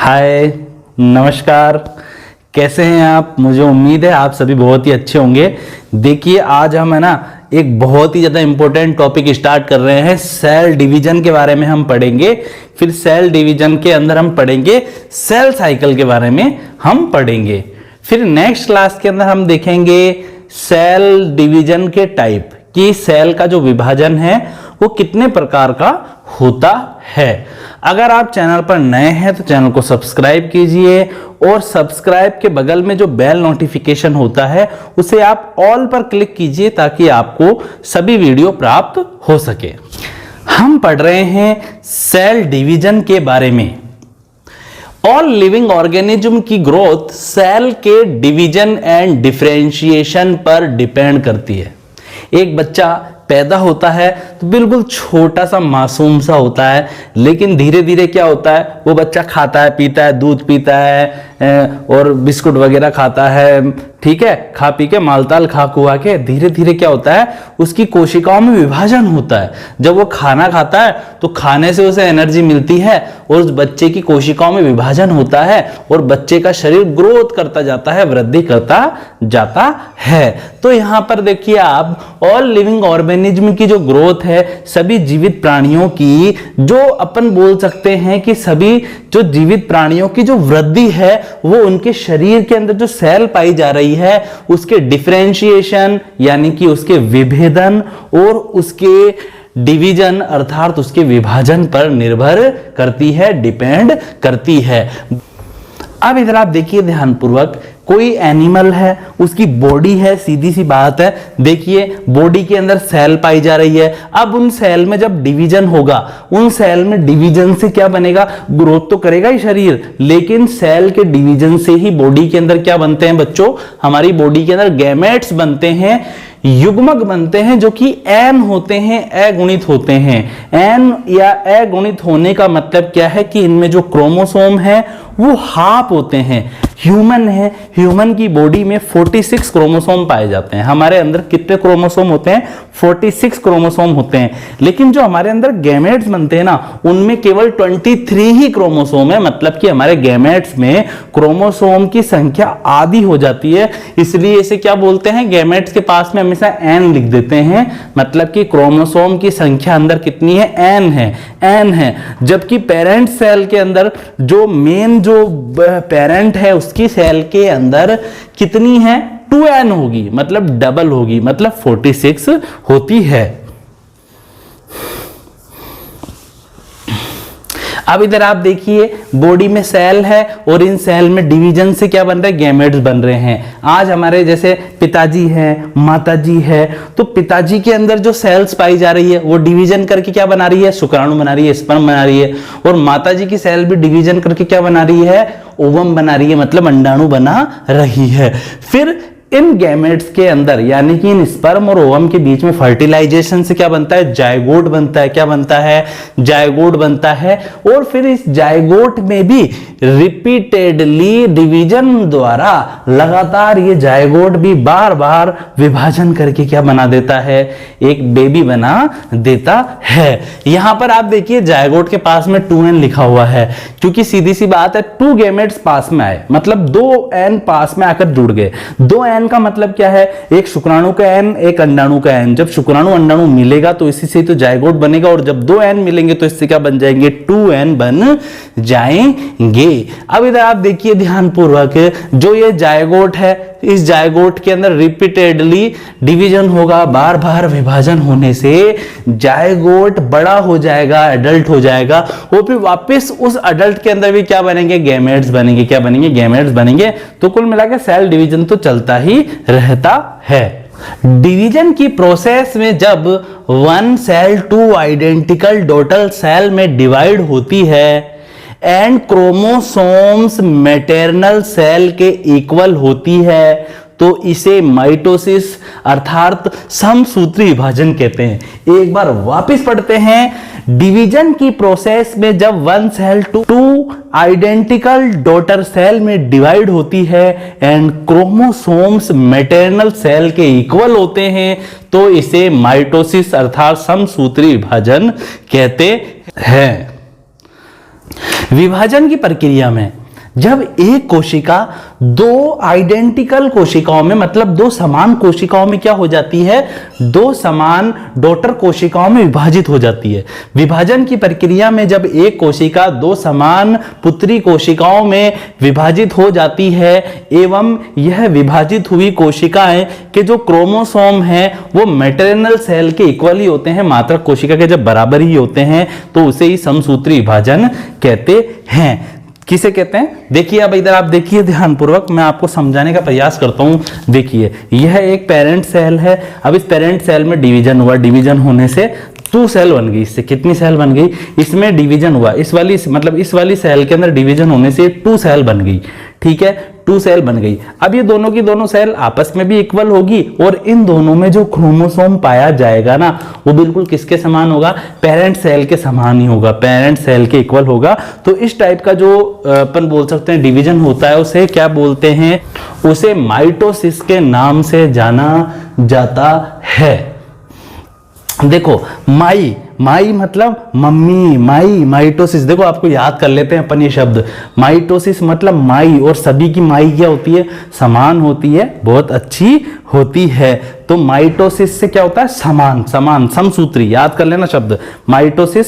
हाय, नमस्कार। कैसे हैं आप? मुझे उम्मीद है आप सभी बहुत ही अच्छे होंगे। देखिए, आज हम है ना एक बहुत ही ज़्यादा इम्पोर्टेंट टॉपिक स्टार्ट कर रहे हैं। सेल डिवीजन के बारे में हम पढ़ेंगे। फिर सेल डिवीजन के अंदर हम पढ़ेंगे सेल साइकिल के बारे में हम पढ़ेंगे। फिर नेक्स्ट क्लास के अंदर हम देखेंगे सेल डिवीजन के टाइप, कि सेल का जो विभाजन है वो कितने प्रकार का होता है। अगर आप चैनल पर नए हैं तो चैनल को सब्सक्राइब कीजिए और सब्सक्राइब के बगल में जो बेल नोटिफिकेशन होता है उसे आप ऑल पर क्लिक कीजिए ताकि आपको सभी वीडियो प्राप्त हो सके। हम पढ़ रहे हैं सेल डिवीजन के बारे में। ऑल लिविंग ऑर्गेनिज्म की ग्रोथ सेल के डिवीजन एंड डिफरेंशिएशन पर डिपेंड करती है। एक बच्चा पैदा होता है तो बिल्कुल छोटा सा मासूम सा होता है, लेकिन धीरे धीरे क्या होता है, वो बच्चा खाता है, पीता है, दूध पीता है और बिस्कुट वगैरह खाता है। ठीक है, खा पी के मालताल खा खुआ के धीरे धीरे क्या होता है, उसकी कोशिकाओं में विभाजन होता है। जब वो खाना खाता है तो खाने से उसे एनर्जी मिलती है और उस बच्चे की कोशिकाओं में विभाजन होता है और बच्चे का शरीर ग्रोथ करता जाता है, वृद्धि करता जाता है। तो यहां पर देखिए आप, ऑल लिविंग ऑर्गेनिज्म की जो ग्रोथ है, सभी जीवित प्राणियों की, जो अपन बोल सकते हैं कि सभी जो जीवित प्राणियों की जो वृद्धि है वो उनके शरीर के अंदर जो सेल पाई जा रही है उसके डिफरेंशिएशन यानी कि उसके विभेदन और उसके डिवीजन अर्थात उसके विभाजन पर निर्भर करती है, डिपेंड करती है। अब इधर आप देखिए ध्यानपूर्वक, कोई एनिमल है, उसकी बॉडी है, सीधी सी बात है। देखिए बॉडी के अंदर सेल पाई जा रही है। अब उन सेल में जब डिवीजन होगा, उन सेल में डिवीजन से क्या बनेगा, ग्रोथ तो करेगा ही शरीर, लेकिन सेल के डिवीजन से ही बॉडी के अंदर क्या बनते हैं बच्चों, हमारी बॉडी के अंदर गैमेट्स बनते हैं, युग्मक बनते हैं, जो कि एन होते हैं, अगुणित होते हैं। एन या अगुणित होने का मतलब क्या है कि इनमें जो क्रोमोसोम है वो हाफ होते हैं। ह्यूमन है, ह्यूमन की बॉडी में 46 क्रोमोसोम पाए जाते हैं। हमारे अंदर कितने क्रोमोसोम होते हैं? 46 क्रोमोसोम होते हैं। लेकिन जो हमारे अंदर गैमेट्स बनते हैं ना, उनमें केवल 23 ही क्रोमोसोम है। मतलब कि हमारे गैमेट्स में क्रोमोसोम की संख्या आधी हो जाती है। इसलिए इसे क्या बोलते हैं, गैमेट्स के पास में हमेशा एन लिख देते हैं। मतलब कि क्रोमोसोम की संख्या अंदर कितनी है, एन है, एन है। जबकि पेरेंट सेल के अंदर जो मेन जो पेरेंट है उसकी सेल के अंदर कितनी है, 2n होगी, मतलब डबल होगी, मतलब 46 होती है। अब इधर आप देखिए, बॉडी में सेल है और इन सेल में डिवीजन से क्या बन रहे हैं, गैमेट्स बन रहे हैं। आज हमारे जैसे पिताजी हैं, माताजी है, तो पिताजी के अंदर जो सेल्स पाई जा रही है वो डिवीजन करके क्या बना रही है, शुक्राणु बना रही है, स्पर्म बना रही है। और माताजी की सेल भी डिवीजन करके क्या बना रही है, ओवम बना रही है, मतलब अंडाणु बना रही है। फिर इन गैमेट्स के अंदर यानी कि इन स्पर्म और ओवम के बीच में फर्टिलाइजेशन से क्या बनता है, जायगोट बनता है। क्या बनता है, जायगोट बनता है। और फिर इस जायगोट में भी रिपीटेडली डिवीजन द्वारा लगातार ये जायगोट भी बार बार विभाजन करके क्या बना देता है, एक बेबी बना देता है। यहां पर आप देखिए जायगोट के पास में 2n लिखा हुआ है, क्योंकि सीधी सी बात है, 2 गैमेट्स पास में आए, मतलब 2n पास में आकर जुड़ गए। 2n का मतलब क्या है, एक शुक्राणु का एन, एक अंडाणु का एन। जब शुक्राणु अंडाणु मिलेगा तो इसी से तो जायगोट बनेगा, और जब 2n मिलेंगे तो इससे क्या बन जाएंगे, 2n बन जाएंगे। अब इधर आप देखिए ध्यानपूर्वक, जो ये जायगोट है, इस जायगोट के अंदर रिपीटेडली डिवीजन होगा, बार बार विभाजन होने से जायगोट बड़ा हो जाएगा, एडल्ट हो जाएगा, वो फिर वापस उस एडल्ट के अंदर भी क्या बनेंगे, गैमेट्स बनेंगे। क्या बनेंगे, गैमेट्स बनेंगे। तो कुल मिलाकर सेल डिवीजन तो चलता ही रहता है। डिवीजन की प्रोसेस में जब one cell 2 identical daughter cell में डिवाइड होती है एंड क्रोमोसोम्स मैटरनल सेल के इक्वल होती है, तो इसे माइटोसिस अर्थात समसूत्री विभाजन कहते हैं। एक बार वापस पढ़ते हैं। डिवीजन की प्रोसेस में जब one cell 2 identical daughter cell में डिवाइड होती है एंड क्रोमोसोम्स मैटरनल सेल के इक्वल होते हैं, तो इसे माइटोसिस अर्थात समसूत्री विभाजन कहते हैं। विभाजन की प्रक्रिया में जब एक कोशिका दो आइडेंटिकल कोशिकाओं में, मतलब दो समान कोशिकाओं में क्या हो जाती है, दो समान डॉटर कोशिकाओं में विभाजित हो जाती है। विभाजन की प्रक्रिया में जब एक कोशिका दो समान पुत्री कोशिकाओं में विभाजित हो जाती है एवं यह विभाजित हुई कोशिकाएं के जो क्रोमोसोम हैं वो मैटरनल सेल के इक्वली होते हैं, मात्रक कोशिका के जब बराबर ही होते हैं तो उसे ही समसूत्री विभाजन कहते हैं। किसे कहते हैं? देखिए, अब इधर आप देखिए ध्यानपूर्वक, मैं आपको समझाने का प्रयास करता हूं। देखिए, यह एक पेरेंट सेल है। अब इस पेरेंट सेल में डिवीजन हुआ, डिवीजन होने से 2 सेल बन गई। इससे कितनी सेल बन गई? इसमें डिवीजन हुआ, इस वाली सेल के अंदर डिवीजन होने से 2 सेल बन गई। ठीक है, 2 सेल बन गई। अब ये दोनों की दोनों सेल आपस में भी इक्वल होगी और इन दोनों में जो क्रोमोसोम पाया जाएगा ना वो बिल्कुल किसके समान होगा? पेरेंट सेल के समान ही होगा, पेरेंट सेल के इक्वल होगा। तो इस टाइप का जो अपन बोल सकते हैं डिवीजन होता है उसे क्या बोलते हैं? उसे माइटोसिस के नाम से जाना जाता है। देखो, माई मतलब मम्मी, माइटोसिस। देखो, आपको याद कर लेते हैं अपन ये शब्द। माइटोसिस मतलब माई, और सभी की माई क्या होती है? समान होती है, बहुत अच्छी होती है। तो माइटोसिस से क्या होता है? समान, समसूत्री। याद कर लेना शब्द माइटोसिस।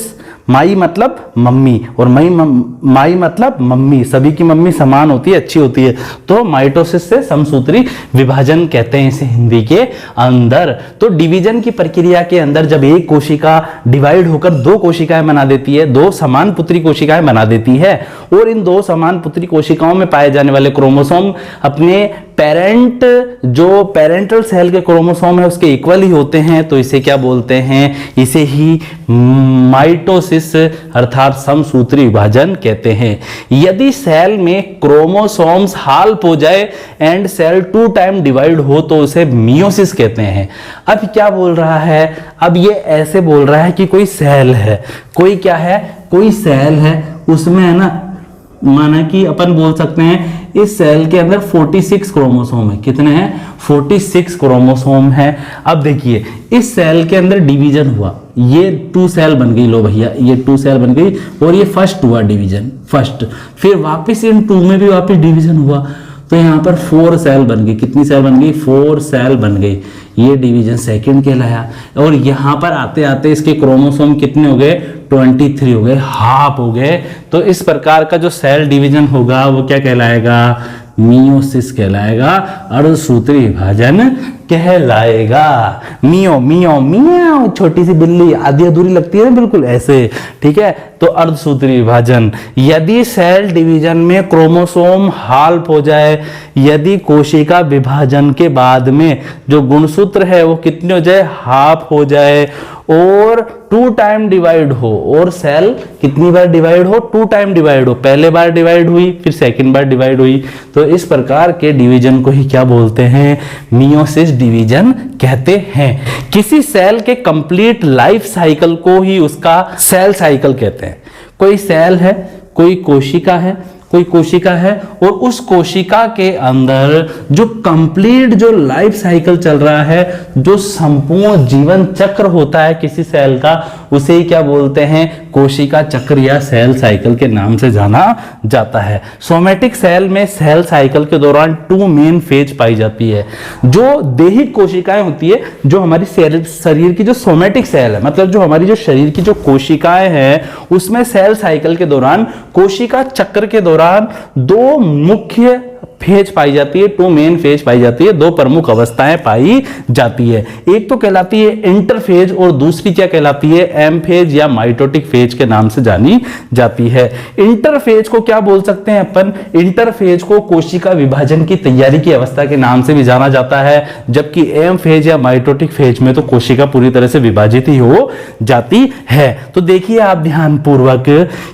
माई मतलब मम्मी और माई मतलब मम्मी, सभी की मम्मी समान होती है, अच्छी होती है। तो माइटोसिस से समसूत्री विभाजन कहते हैं इसे हिंदी के अंदर। तो डिवीजन की प्रक्रिया के अंदर जब एक कोशिका डिवाइड होकर 2 कोशिकाएं बना देती है, 2 समान पुत्री कोशिकाएं बना देती है और इन 2 समान पुत्री कोशिकाओं में पाए जाने वाले क्रोमोसोम अपने पेरेंटल सेल के क्रोमोसोम है उसके इक्वल ही होते हैं, तो इसे क्या बोलते हैं? इसे ही माइटोसिस अर्थात समसूत्री विभाजन कहते हैं। यदि सेल में क्रोमोसोम्स हाल्फ हो जाए एंड सेल 2 टाइम डिवाइड हो तो उसे मियोसिस कहते हैं। अब क्या बोल रहा है? अब ये ऐसे बोल रहा है कि कोई सेल है, कोई क्या है? कोई सेल है, उसमें है ना, माना कि अपन बोल सकते हैं इस सेल के अंदर 46 क्रोमोसोम है। कितने हैं? 46 क्रोमोसोम है। अब देखिए, इस सेल के अंदर डिवीजन हुआ, ये 2 सेल बन गई। लो भैया, ये 2 सेल बन गई और ये फर्स्ट हुआ डिवीजन, फर्स्ट। फिर वापस इन 2 में भी वापस डिवीजन हुआ तो यहाँ पर 4 सेल बन गई। कितनी सेल बन गई? 4 सेल बन गई। ये डिवीजन सेकंड कहलाया। और यहाँ पर आते आते इसके क्रोमोसोम कितने हो गए? 23 हो गए, हाफ हो गए। तो इस प्रकार का जो सेल डिवीजन होगा वो क्या कहलाएगा? मियोसिस कहलाएगा, अर्धसूत्री विभाजन कहलाएगा। मियो मियो मियाओ, छोटी सी बिल्ली आधी अधूरी लगती है ना, बिल्कुल ऐसे। ठीक है, तो अर्धसूत्री विभाजन। यदि सेल डिवीजन में क्रोमोसोम हाल्फ हो जाए, यदि कोशिका विभाजन के बाद में जो गुणसूत्र है वो कितने हो जाए? हाफ हो जाए और 2 टाइम डिवाइड हो, और सेल कितनी बार डिवाइड हो? 2 टाइम डिवाइड हो। पहले बार डिवाइड हुई, फिर सेकंड बार डिवाइड हुई, तो इस प्रकार के डिवीजन को ही क्या बोलते हैं? मियोसिस डिवीजन कहते हैं। किसी सेल के कंप्लीट लाइफ साइकिल को ही उसका सेल साइकिल कहते हैं। कोई सेल है, कोई कोशिका है और उस कोशिका के अंदर जो कंप्लीट जो लाइफ साइकिल चल रहा है, जो संपूर्ण जीवन चक्र होता है किसी सेल का, उसे ही क्या बोलते हैं? कोशिका चक्र या सेल साइकिल के नाम से जाना जाता है। सोमेटिक सेल में सेल साइकिल के दौरान 2 मेन फेज पाई जाती है। जो देहिक कोशिकाएं होती है, जो हमारी शरीर की जो सोमेटिक सेल है, मतलब जो हमारी जो शरीर की जो कोशिकाएं हैं, उसमें सेल साइकिल के दौरान, कोशिका चक्र के दौरान 2 मुख्य फेज पाई जाती है, 2 मेन फेज पाई जाती है, 2 प्रमुख अवस्थाएं पाई जाती है। एक तो कहलाती है इंटरफेज और दूसरी क्या कहलाती है? एम फेज या माइटोटिक फेज के नाम से जानी जाती है। इंटरफेज को क्या बोल सकते हैं अपन? इंटरफेज को कोशिका विभाजन की तैयारी की अवस्था के नाम से भी जाना जाता है, जबकि एम फेज या माइटोटिक फेज में तो कोशिका पूरी तरह से विभाजित ही हो जाती है। तो देखिए आप ध्यान पूर्वक,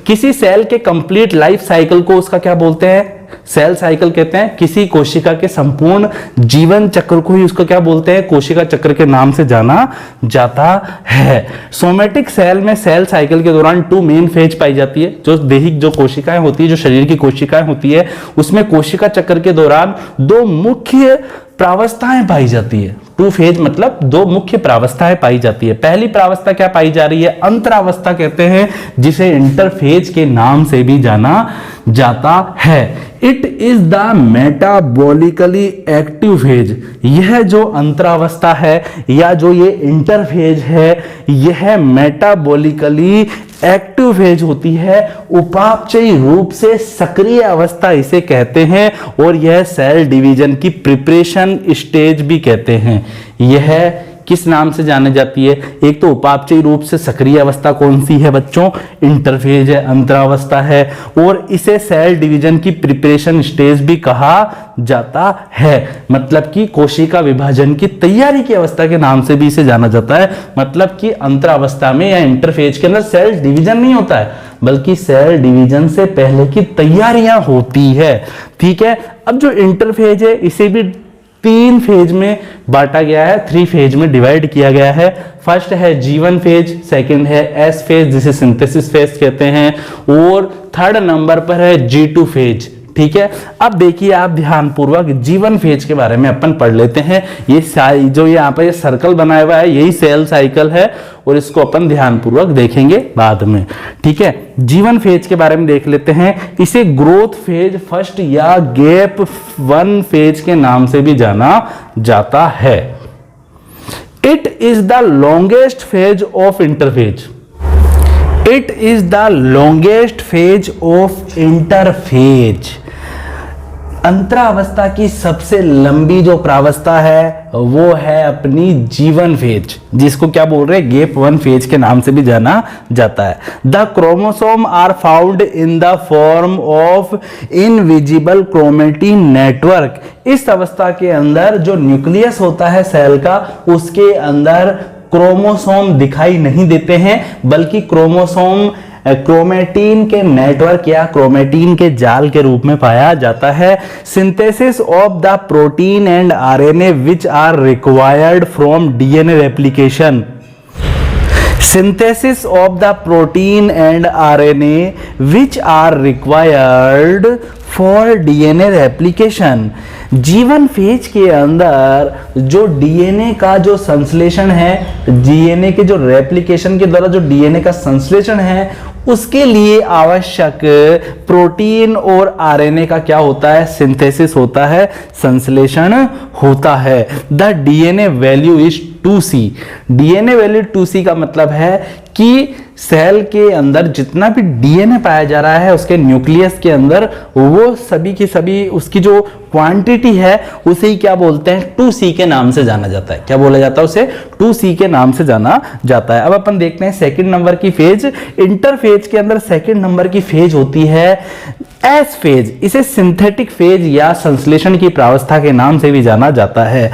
किसी सेल के कंप्लीट लाइफ साइकिल को उसका क्या बोलते हैं? सेल साइकिल कहते हैं। किसी कोशिका के संपूर्ण जीवन चक्र को ही उसको क्या बोलते हैं? कोशिका चक्र के नाम से जाना जाता है। सोमेटिक सेल में सेल साइकिल के दौरान 2 मेन फेज पाई जाती है। जो देहिक जो कोशिकाएं होती है, जो शरीर की कोशिकाएं होती है, उसमें कोशिका चक्र के दौरान 2 मुख्य प्रावस्थाएं पाई जाती है। टू फेज मतलब दो मुख्य प्रावस्थाएं पाई जाती है। पहली प्रावस्था क्या पाई जा रही है, अंतरावस्था कहते हैं, जिसे इंटरफेज के नाम से भी जाना जाता है। It is the metabolically active phase. यह जो अंतरावस्था है या जो ये इंटरफेज है, यह मेटाबॉलिकली एक्टिव फेज होती है, उपापचयी रूप से सक्रिय अवस्था इसे कहते हैं, और यह सेल डिवीजन की प्रिपरेशन स्टेज भी कहते हैं। यह किस नाम से जानी जाती है, एक तो उपापचयी रूप से सक्रिय अवस्था कौन सी है बच्चों, इंटरफेज है, अंतरावस्था है, और इसे सेल डिवीजन की प्रिपरेशन स्टेज भी कहा जाता है। मतलब कि कोशिका विभाजन की तैयारी की अवस्था के नाम से भी इसे जाना जाता है। मतलब कि अंतरावस्था में या इंटरफेज के अंदर सेल डिवीजन नहीं होता है, बल्कि सेल डिवीजन से पहले की तैयारियां होती है। ठीक है, अब जो इंटरफेज है इसे भी 3 फेज में बांटा गया है, 3 फेज में डिवाइड किया गया है। फर्स्ट है G1 फेज, सेकंड है S फेज जिसे सिंथेसिस फेज कहते हैं, और थर्ड नंबर पर है G2 फेज। ठीक है, अब देखिए आप ध्यान पूर्वक G1 फेज के बारे में अपन पढ़ लेते हैं। ये जो यहाँ पर ये सर्कल बनाया हुआ है यही सेल साइकिल है, और इसको अपन ध्यान पूर्वक देखेंगे बाद में। ठीक है, G1 फेज के बारे में देख लेते हैं। इसे ग्रोथ फेज फर्स्ट या गैप 1 फेज के नाम से भी जाना जाता है। It is the longest phase of interphase. It is the longest phase of interphase. अंतरावस्था की सबसे लंबी जो प्रावस्था है वो है अपनी G1 फेज, जिसको क्या बोल रहे हैं, गैप 1 फेज के नाम से भी जाना जाता है। The chromosome are found in the form of invisible chromatin network. इस अवस्था के अंदर जो न्यूक्लियस होता है सेल का, उसके अंदर क्रोमोसोम दिखाई नहीं देते हैं, बल्कि क्रोमोसोम क्रोमेटिन के नेटवर्क या क्रोमेटिन के जाल के रूप में पाया जाता है। Synthesis of the protein and RNA which are required from DNA replication. Synthesis of the protein and RNA which are required for DNA replication। G1 phase के अंदर जो डीएनए का जो संश्लेषण है, डीएनए के जो रेप्लिकेशन के द्वारा जो डीएनए का संश्लेषण है, उसके लिए आवश्यक प्रोटीन और आरएनए का क्या होता है, सिंथेसिस होता है, संश्लेषण होता है। The DNA value is 2C। DNA value 2C का मतलब है कि सेल के अंदर जितना भी डीएनए पाया जा रहा है उसके न्यूक्लियस के अंदर, वो सभी की सभी उसकी जो क्वांटिटी है उसे ही क्या बोलते हैं, 2C के नाम से जाना जाता है। क्या बोला जाता है उसे, 2C के नाम से जाना जाता है। अब अपन देखते हैं सेकंड नंबर की फेज। इंटरफेज के अंदर सेकंड नंबर की फेज होती है S फेज। इसे सिंथेटिक फेज या संश्लेषण की प्रावस्था के नाम से भी जाना जाता है।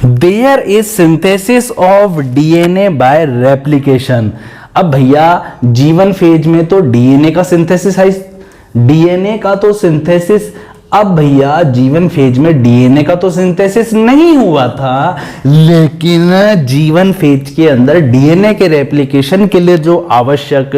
There is synthesis of DNA by replication. अब भैया G1 फेज में तो डीएनए का सिंथेसिस है, डीएनए का तो सिंथेसिस, अब भैया G1 फेज में डीएनए का तो सिंथेसिस नहीं हुआ था, लेकिन G1 फेज के अंदर डीएनए के रेप्लिकेशन के लिए जो आवश्यक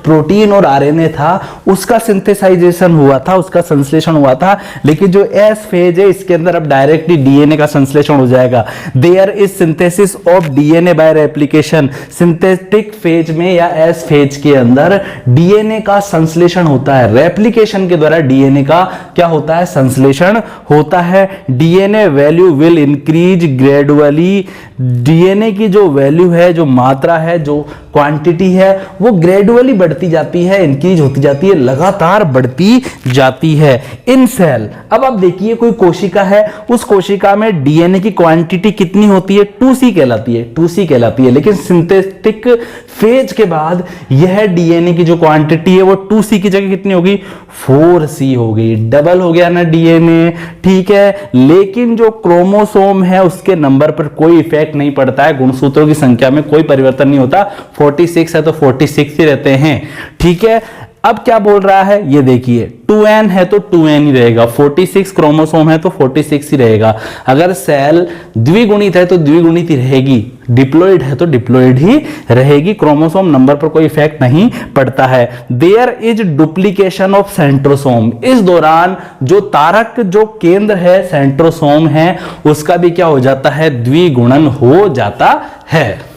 प्रोटीन और आरएनए था उसका सिंथेसाइजेशन हुआ था, उसका संश्लेषण हुआ था। लेकिन जो S फेज है इसके अंदर अब डायरेक्टली डीएनए का संश्लेषण हो जाएगा। There is synthesis of DNA by replication. Synthetic phase में या S फेज के अंदर डीएनए का संश्लेषण होता है, रेप्लिकेशन के द्वारा डीएनए का क्या होता है, संश्लेषण होता है। DNA value will increase gradually. DNA की जो वैल्यू है, जो मात्रा है, जो क्वांटिटी है, वो ग्रेजुअली बढ़ती जाती है, इंक्रीज होती जाती है, लगातार बढ़ती जाती है इन सेल। अब आप देखिए कोई कोशिका है, उस कोशिका में डीएनए की क्वांटिटी कितनी होती है, 2C कहलाती है, 2C कहलाती है। लेकिन सिंथेटिक फेज के बाद यह डीएनए की जो क्वांटिटी है वो 2C की जगह कितनी होगी, 4C हो गई, डबल हो गया ना डीएनए। ठीक है, लेकिन जो क्रोमोसोम है उसके नंबर पर कोई इफेक्ट नहीं पड़ता है, गुणसूत्रों की संख्या में कोई परिवर्तन नहीं होता। 46 है तो 46 ही रहते हैं। ठीक है, अब क्या बोल रहा है ये देखिए, 2n है तो 2n ही रहेगा, 46 क्रोमोसोम है तो 46 ही रहेगा। अगर सेल द्विगुणित है तो द्विगुणित ही रहेगी, डिप्लॉइड है तो डिप्लॉइड ही रहेगी, क्रोमोसोम नंबर पर कोई इफेक्ट नहीं पड़ता है। There is duplication of centrosome, इस दौरान जो तारक जो केंद्र है सेंट्रोसोम है उसका भी क्या हो जाता है, द्विगुणन हो जाता है।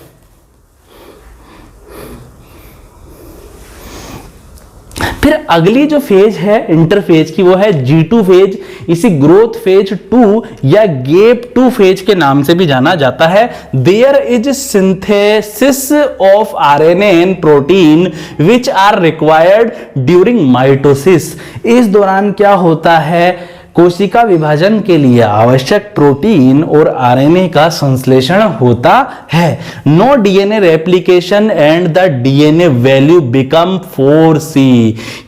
फिर अगली जो फेज है इंटरफेज की वो है G2 फेज, इसी ग्रोथ फेज 2 या गैप 2 फेज के नाम से भी जाना जाता है। There is synthesis of RNA and protein which are required during mitosis, इस दौरान क्या होता है, कोशिका विभाजन के लिए आवश्यक प्रोटीन और आरएनए का संश्लेषण होता है। No DNA replication and the DNA value become 4C,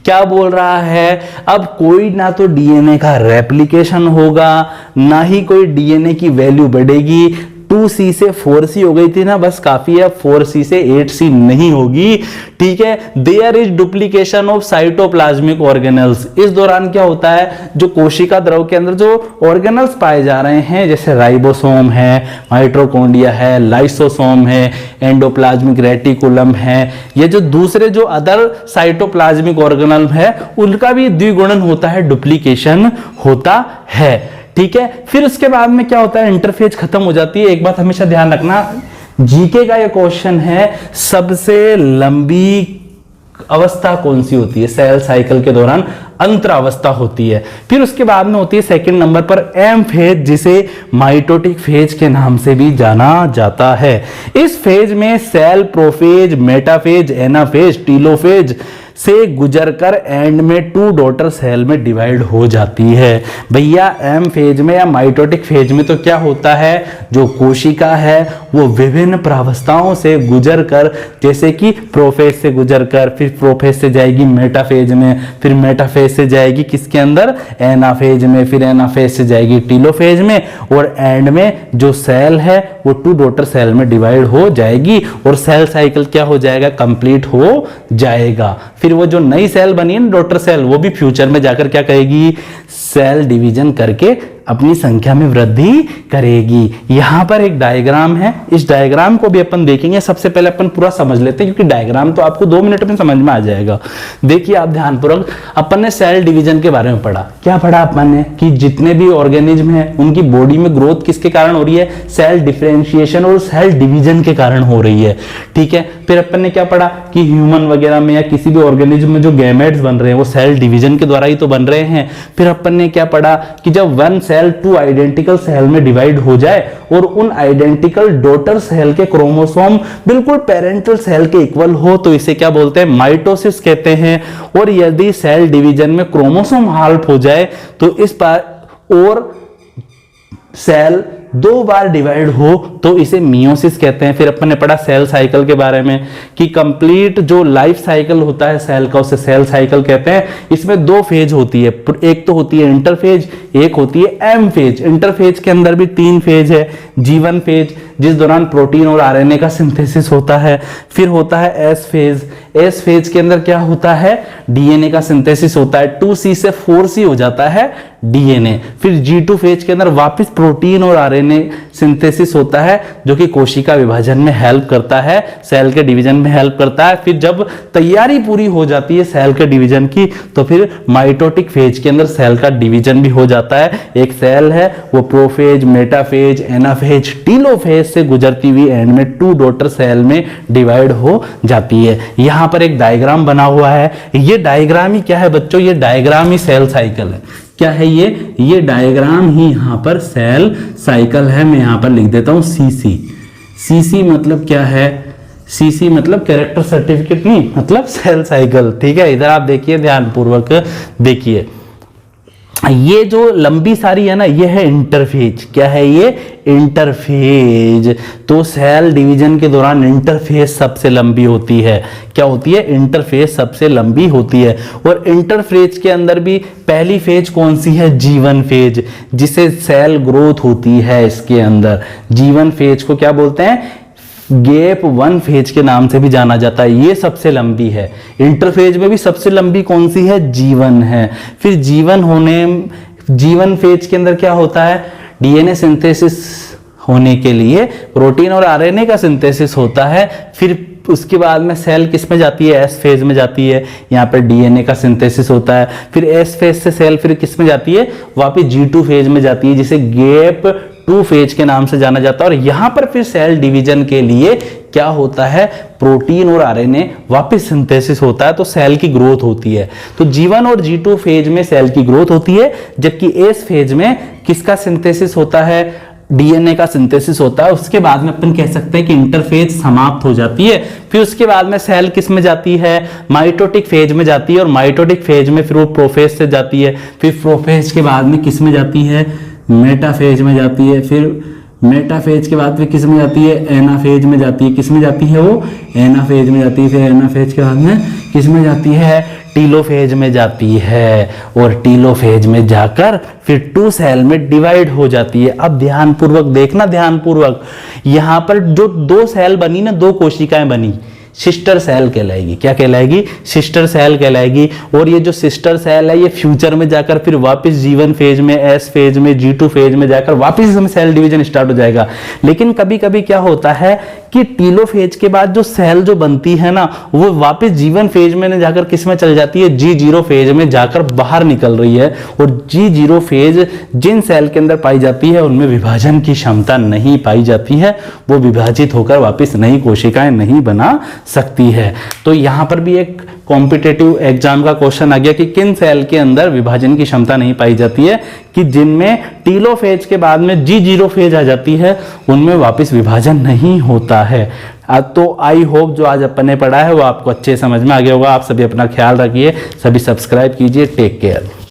क्या बोल रहा है, अब कोई ना तो डीएनए का रेप्लिकेशन होगा ना ही कोई डीएनए की वैल्यू बढ़ेगी। 2C से 4C हो गई थी ना, बस काफी है, 4C से 8C नहीं होगी, ठीक है। There is duplication of cytoplasmic organelles, इस दौरान क्या होता है, जो कोशिका द्रव के अंदर जो ऑर्गेनल्स पाए जा रहे हैं जैसे राइबोसोम है, माइटोकॉन्ड्रिया है, लाइसोसोम है, एंडोप्लाज्मिक रेटिकुलम है, ये जो दूसरे जो अदर साइटोप्लाज्मिक ऑर्गेनल है उनका भी द्विगुणन होता है, डुप्लीकेशन होता है, ठीक है। फिर उसके बाद में क्या होता है, इंटरफेज खत्म हो जाती है। एक बात हमेशा ध्यान रखना, जीके का ये क्वेश्चन है, सबसे लंबी अवस्था कौन सी होती है सेल साइकिल के दौरान, अंतरावस्था होती है। फिर उसके बाद में होती है सेकंड नंबर पर एम फेज, जिसे माइटोटिक फेज के नाम से भी जाना जाता है। इस फेज में cell prophase, metaphase, anaphase, telophase से गुजरकर एंड में 2 डॉटर सेल में डिवाइड हो जाती है। भैया एम फेज में या माइटोटिक फेज में तो क्या होता है, जो कोशिका है वो विभिन्न प्रावस्थाओं से गुजरकर, जैसे कि प्रोफेज से गुजरकर फिर प्रोफेज से जाएगी मेटाफेज में, फिर मेटाफेज से जाएगी किसके अंदर, एनाफेज में, फिर एनाफेज से जाएगी टीलोफेज में, और एंड में जो सेल है वो 2 डॉटर सेल में डिवाइड हो जाएगी और सेल साइकिल क्या हो जाएगा, कंप्लीट हो जाएगा। फिर वो जो नई सेल बनी है ना डॉटर सेल, वो भी फ्यूचर में जाकर क्या करेगी, सेल डिवीजन करके अपनी संख्या में वृद्धि करेगी। यहां पर एक डायग्राम है, इस डायग्राम को भी अपन देखेंगे। सबसे पहले अपन पूरा समझ लेते हैं क्योंकि डायग्राम तो आपको 2 मिनट में समझ में आ जाएगा। देखिए आप ध्यानपूर्वक, अपन ने सेल डिवीजन के बारे में पढ़ा। क्या पढ़ा अपन ने, कि जितने भी ऑर्गेनिज्म है उनकी बॉडी में ग्रोथ किसके कारण हो रही है, सेल डिफरेंशिएशन और सेल डिवीजन के कारण हो रही है, ठीक है। फिर अपन ने क्या पढ़ा कि ह्यूमन वगैरह में या किसी भी ऑर्गेनिज्म में जो गैमेट्स बन रहे हैं वो सेल डिवीजन के द्वारा ही तो बन रहे हैं। फिर अपन ने क्या पढ़ा कि जब 1 सेल 2 आइडेंटिकल सेल में डिवाइड हो जाए और उन आइडेंटिकल डॉटर सेल के क्रोमोसोम बिल्कुल पेरेंटल सेल के इक्वल हो तो इसे क्या बोलते हैं, माइटोसिस कहते हैं। और यदि सेल डिवीजन में क्रोमोसोम हाल्फ हो जाए तो इस पर और सेल 2 बार डिवाइड हो तो इसे मियोसिस कहते हैं। फिर अपन ने पढ़ा सेल साइकिल के बारे में कि कंप्लीट जो लाइफ साइकिल होता है सेल का उसे सेल साइकिल कहते हैं। इसमें 2 फेज होती है, एक तो होती है इंटरफेज, एक होती है एम फेज। इंटरफेज के अंदर भी 3 फेज है, G1 फेज जिस दौरान प्रोटीन और आरएनए का सिंथेसिस होता है। फिर होता है एस फेज, एस फेज के अंदर क्या होता है, डीएनए का सिंथेसिस होता है, 2C से 4C हो जाता है डीएनए। फिर G2 फेज के अंदर वापस प्रोटीन और आरएनए सिंथेसिस होता है जो कि कोशिका विभाजन में हेल्प करता है, सेल के डिवीजन में हेल्प करता है। फिर जब तैयारी पूरी हो जाती है सेल के डिवीजन की तो फिर माइटोटिक फेज के अंदर सेल का डिवीजन भी हो जाता है। एक सेल है वो प्रोफेज, मेटाफेज, एनाफेज, टीलोफेज से गुजरती हुई एंड में 2 डॉटर सेल में डिवाइड हो जाती है। यहां पर एक डायग्राम बना हुआ है, ये डायग्राम ही क्या है बच्चों, ये डायग्राम ही सेल साइकिल है। क्या है ये डायग्राम ही यहां पर सेल साइकिल है। मैं यहां पर लिख देता हूं CC। CC मतलब क्या है, CC मतलब कैरेक्टर सर्टिफिकेट नहीं, मतलब सेल साइकिल, ठीक है। इधर आप देखिए ध्यानपूर्वक देखिए, ये जो लंबी सारी है ना ये है इंटरफेज। क्या है ये, इंटरफेज। तो सेल डिवीजन के दौरान इंटरफेज सबसे लंबी होती है। क्या होती है, इंटरफेज सबसे लंबी होती है। और इंटरफेज के अंदर भी पहली फेज कौन सी है, G1 फेज, जिसे सेल ग्रोथ होती है इसके अंदर। G1 फेज को क्या बोलते हैं, गैप 1 फेज के नाम से भी जाना जाता है, ये सबसे लंबी है। इंटरफेज में भी सबसे लंबी कौन सी है? G1 है। फिर G1 फेज के अंदर क्या होता है? डीएनए सिंथेसिस होने के लिए प्रोटीन और आरएनए का सिंथेसिस होता है। फिर उसके बाद में सेल किस में जाती है? एस फेज में जाती है। यहाँ पर डीएनए का सिंथेसिस होता है। फिर एस फेज से सेल फिर किस में जाती है? वापिस G2 फेज में जाती है, जिसे गैप 2 फेज के नाम से जाना जाता है। और यहाँ पर फिर सेल डिवीजन के लिए क्या होता है? प्रोटीन और आरएनए वापिस सिंथेसिस होता है, तो सेल की ग्रोथ होती है। तो G1 और G2 फेज में सेल की ग्रोथ होती है, जबकि एस फेज में किसका सिंथेसिस होता है? डीएनए का सिंथेसिस होता है। उसके बाद में अपन कह सकते हैं कि इंटरफेज समाप्त हो जाती है। फिर उसके बाद में सेल किस में जाती है? माइटोटिक फेज में जाती है। और माइटोटिक फेज में फिर वो प्रोफेज से जाती है। फिर प्रोफेज के बाद में किस में जाती है? मेटाफेज में जाती है। फिर मेटाफेज के बाद फिर किस में जाती है? एनाफेज में जाती है। किस में जाती है वो? एनाफेज में जाती है। फिर एनाफेज के बाद में किस में जाती है? टीलोफेज में जाती है। और टीलोफेज में जाकर फिर 2 सेल में डिवाइड हो जाती है। अब ध्यानपूर्वक देखना, ध्यानपूर्वक, यहां पर जो 2 सेल बनी ना, 2 कोशिकाएं बनी, सिस्टर सेल कहलाएगी। क्या कहलाएगी? सिस्टर सेल कहलाएगी। और ये जो सिस्टर सेल है ये फ्यूचर में जाकर फिर वापस G1 फेज में, एस फेज में, G2 फेज में जाकर वापस इसमें सेल डिवीजन स्टार्ट हो जाएगा। लेकिन कभी कभी क्या होता है कि टीलोफेज के बाद जो सेल जो बनती है ना, वो वापस G1 फेज में जाकर किस में चल जाती है? G0 फेज में जाकर बाहर निकल रही है। और G0 फेज जिन सेल के अंदर पाई जाती है उनमें विभाजन की क्षमता नहीं पाई जाती है, वो विभाजित होकर वापस नई कोशिकाएं नहीं बना सकती है। तो यहां पर भी एक कॉम्पिटेटिव एग्जाम का क्वेश्चन आ गया कि किन सेल के अंदर विभाजन की क्षमता नहीं पाई जाती है? कि जिनमें टीलोफेज के बाद में G0 फेज आ जाती है उनमें वापस विभाजन नहीं होता है। तो आई होप जो आज अपन ने पढ़ा है वो आपको अच्छे समझ में आ गया होगा। आप सभी अपना ख्याल रखिए, सभी सब्सक्राइब कीजिए। Take care.